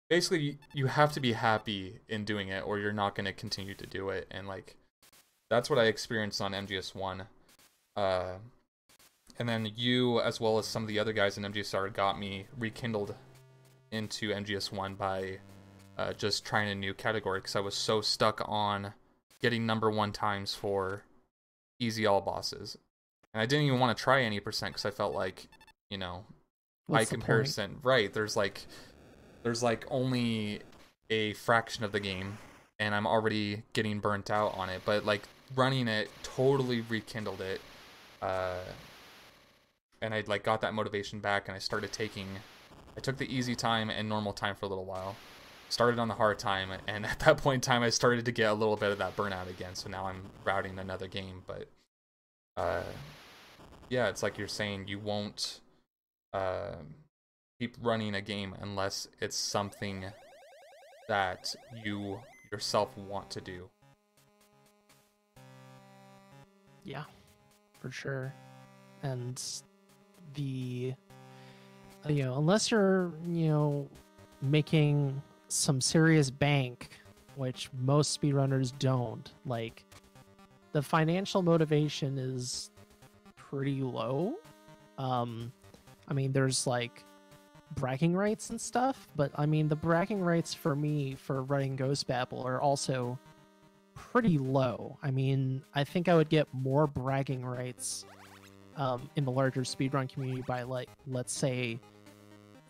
Basically you have to be happy in doing it or you're not going to continue to do it, and like that's what I experienced on MGS1. And then you, as well as some of the other guys in MGSR, got me rekindled into MGS1 by just trying a new category because I was so stuck on getting #1 times for easy all bosses. And I didn't even want to try any percent because I felt like, you know, by comparison, right, there's like only a fraction of the game and I'm already getting burnt out on it. But like running it totally rekindled it. And I like got that motivation back, and I took the easy time and normal time for a little while. Started on the hard time, and at that point in time, I started to get a little bit of that burnout again. So now I'm routing another game, but yeah, it's like you're saying, you won't keep running a game unless it's something that you yourself want to do. Yeah, for sure. And unless you're, making some serious bank, which most speedrunners don't, like, the financial motivation is pretty low. I mean, there's like bragging rights and stuff, but I mean, the bragging rights for me for running Ghost Babel are also pretty low. I mean, I think I would get more bragging rights in the larger speedrun community by, like, let's say,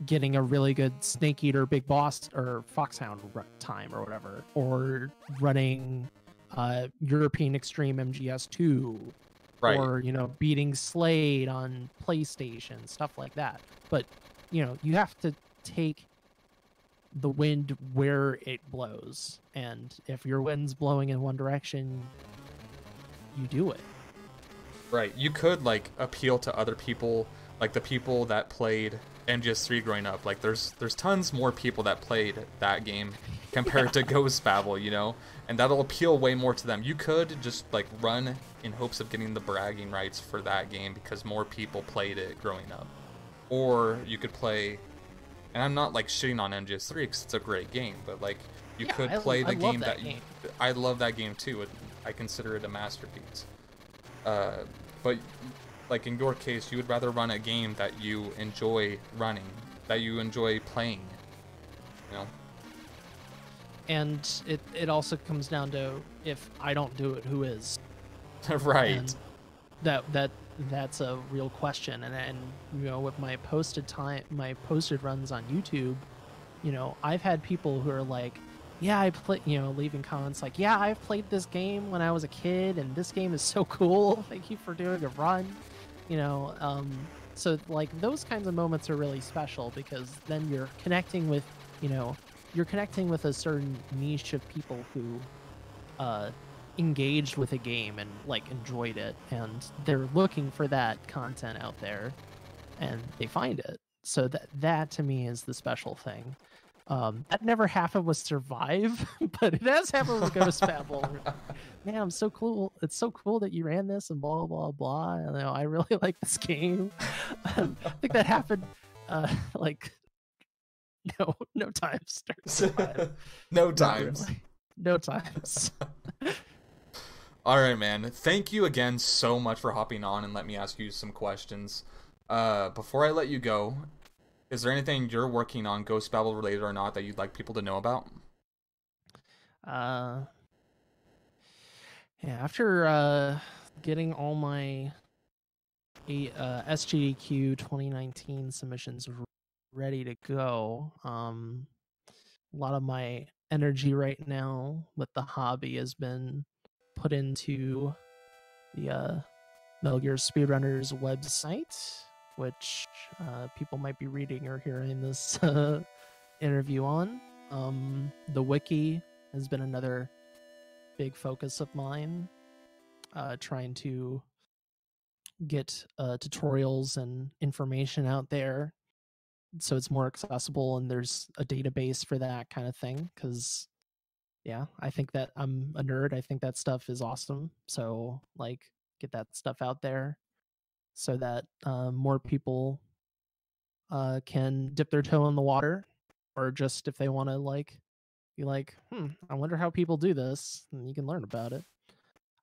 getting a really good Snake Eater Big Boss or Foxhound time or whatever, or running European Extreme MGS2, right. or, beating Slade on PlayStation, stuff like that. But, you have to take the wind where it blows, and if your wind's blowing in one direction, you do it. Right, you could like appeal to other people, like the people that played MGS3 growing up. Like there's tons more people that played that game compared to Ghost Babel, and that'll appeal way more to them. You could just like run in hopes of getting the bragging rights for that game because more people played it growing up. Or you could play, and I'm not like shitting on MGS3 because it's a great game, but like you could play the game that game. I love that game too. I consider it a masterpiece. But like in your case, you would rather run a game that you enjoy running, that you enjoy playing, And it also comes down to, if I don't do it, who is? Right. And that's a real question. And with my posted runs on YouTube, I've had people who are like, yeah, I play, leaving comments like, yeah, I've played this game when I was a kid, and this game is so cool. Thank you for doing a run. So like those kinds of moments are really special, because then you're connecting with, a certain niche of people who engaged with a game and like enjoyed it, and they're looking for that content out there, and they find it. So that to me is the special thing. That never happened with Survive, but it has happened with Ghost Babel. Man, I'm so cool. It's so cool that you ran this and blah, blah, blah. I really like this game. I think that happened like no times during Survive. No times. Really. No times. All right, man. Thank you again so much for hopping on and let me ask you some questions. Before I let you go, is there anything you're working on, Ghost Babel related or not, that you'd like people to know about? Yeah, after getting all my SGDQ 2019 submissions ready to go, a lot of my energy right now with the hobby has been put into the Metal Gear Speedrunners website, which people might be reading or hearing this interview on. The wiki has been another big focus of mine, trying to get tutorials and information out there so it's more accessible, and there's a database for that kind of thing. Because yeah, I think that I'm a nerd. I think that stuff is awesome. So like, get that stuff out there so that more people can dip their toe in the water, or just if they want to like be like, I wonder how people do this, and you can learn about it.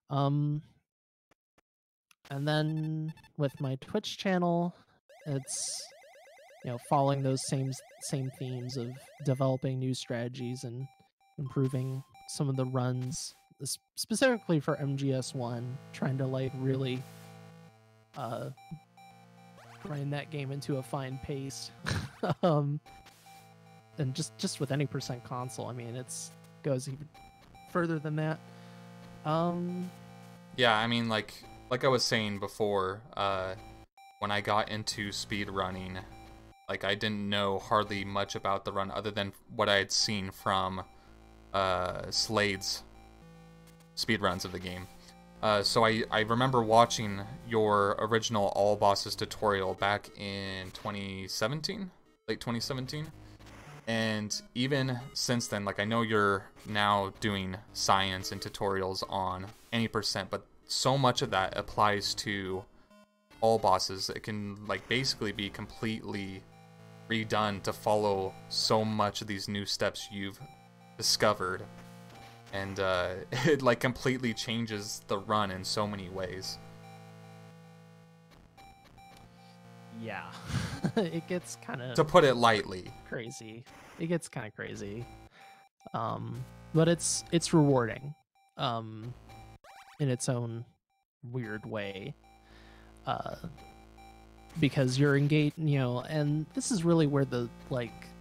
Um, and then with my Twitch channel, it's following those same themes of developing new strategies and improving some of the runs, specifically for MGS1, trying to like really grind that game into a fine pace. And just with any percent console, I mean, it's goes even further than that. Yeah, I mean, like I was saying before, when I got into speedrunning, like, I didn't know hardly much about the run other than what I had seen from Slade's speedruns of the game. So I remember watching your original All Bosses tutorial back in 2017, late 2017. And even since then, like, I know you're now doing science and tutorials on any percent, but so much of that applies to all bosses. It can, like, basically be completely redone to follow so much of these new steps you've discovered. And it, like, completely changes the run in so many ways. Yeah. It gets kind of, to put it lightly, crazy. It gets kind of crazy. But it's rewarding in its own weird way. Because you're engaged, and this is really where the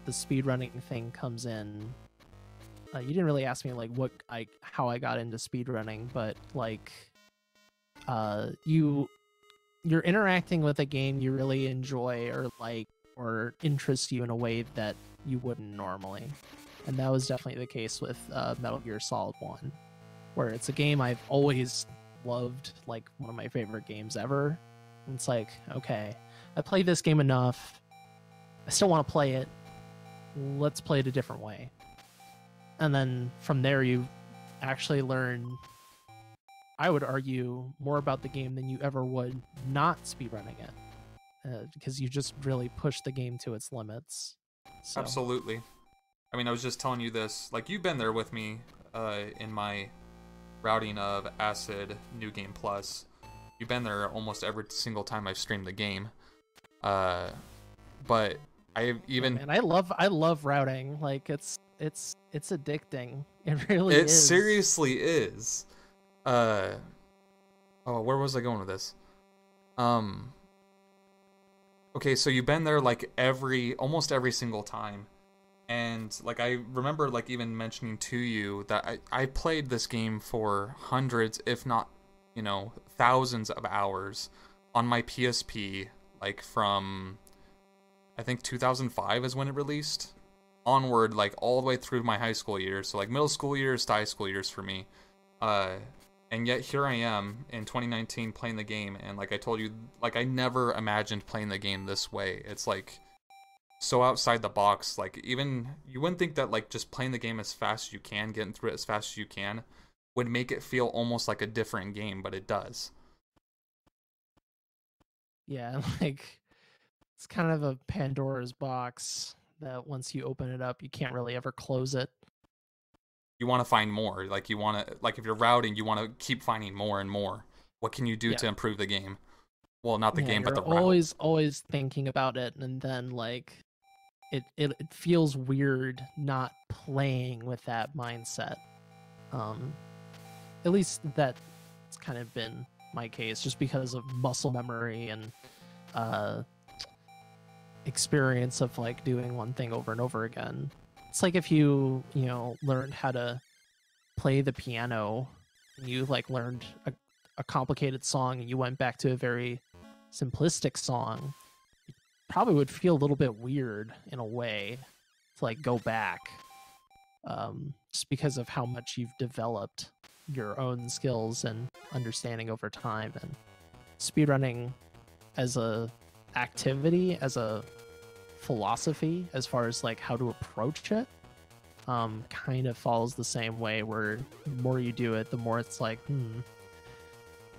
speedrunning thing comes in. You didn't really ask me like how I got into speedrunning, but like you're interacting with a game you really enjoy or like or interests you in a way that you wouldn't normally. And that was definitely the case with Metal Gear Solid 1, where it's a game I've always loved, like one of my favorite games ever. And it's like, okay, I played this game enough. I still want to play it. Let's play it a different way. And then from there, you actually learn, I would argue, more about the game than you ever would not speedrunning it. Because you just really push the game to its limits. So. Absolutely. I mean, I was just telling you this. Like, you've been there with me in my routing of Acid New Game Plus. You've been there almost every single time I've streamed the game. But I even... And I love routing. Like, it's addicting. It really is. It seriously is. Oh, where was I going with this? Okay, so you've been there like almost every single time. And like I remember like even mentioning to you that I played this game for hundreds, if not, thousands of hours on my PSP, like from I think 2005 is when it released onward, like all the way through my high school years. So like middle school years to high school years for me. And yet here I am in 2019 playing the game, and like I told you, like I never imagined playing the game this way. It's like so outside the box. Like even you wouldn't think that like just playing the game as fast as you can, getting through it as fast as you can, would make it feel almost like a different game, but it does. Yeah, like it's kind of a Pandora's box that once you open it up, you can't really ever close it. You want to find more. Like you want to, like if you're routing, you want to keep finding more and more. What can you do to improve the game? Well, not the game, but the route. Always thinking about it, and then like it feels weird not playing with that mindset. At least that's kind of been my case, just because of muscle memory and experience of like doing one thing over and over again. It's like if you learned how to play the piano, and you like learned a complicated song, and you went back to a very simplistic song, it probably would feel a little bit weird in a way to like go back, just because of how much you've developed your own skills and understanding over time. And speedrunning as a activity, as a philosophy, as far as like how to approach it, kind of follows the same way, where the more you do it, the more it's like,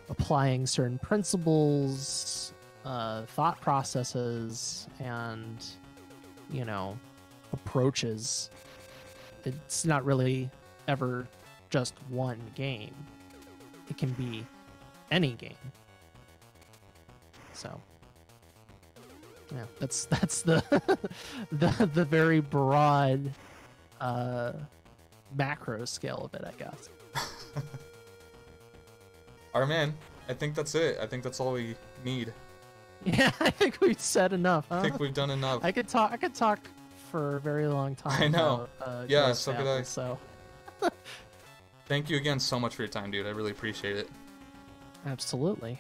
applying certain principles, thought processes, and, you know, approaches. It's not really ever just one game. It can be any game. So yeah, that's the the very broad macro scale of it, I guess. Alright, man. I think that's it. I think that's all we need. Yeah, I think we've said enough, huh? I think we've done enough. I could talk for a very long time. I know. Yeah, Ghost so could Babel, I. So Thank you again so much for your time, dude. I really appreciate it. absolutely.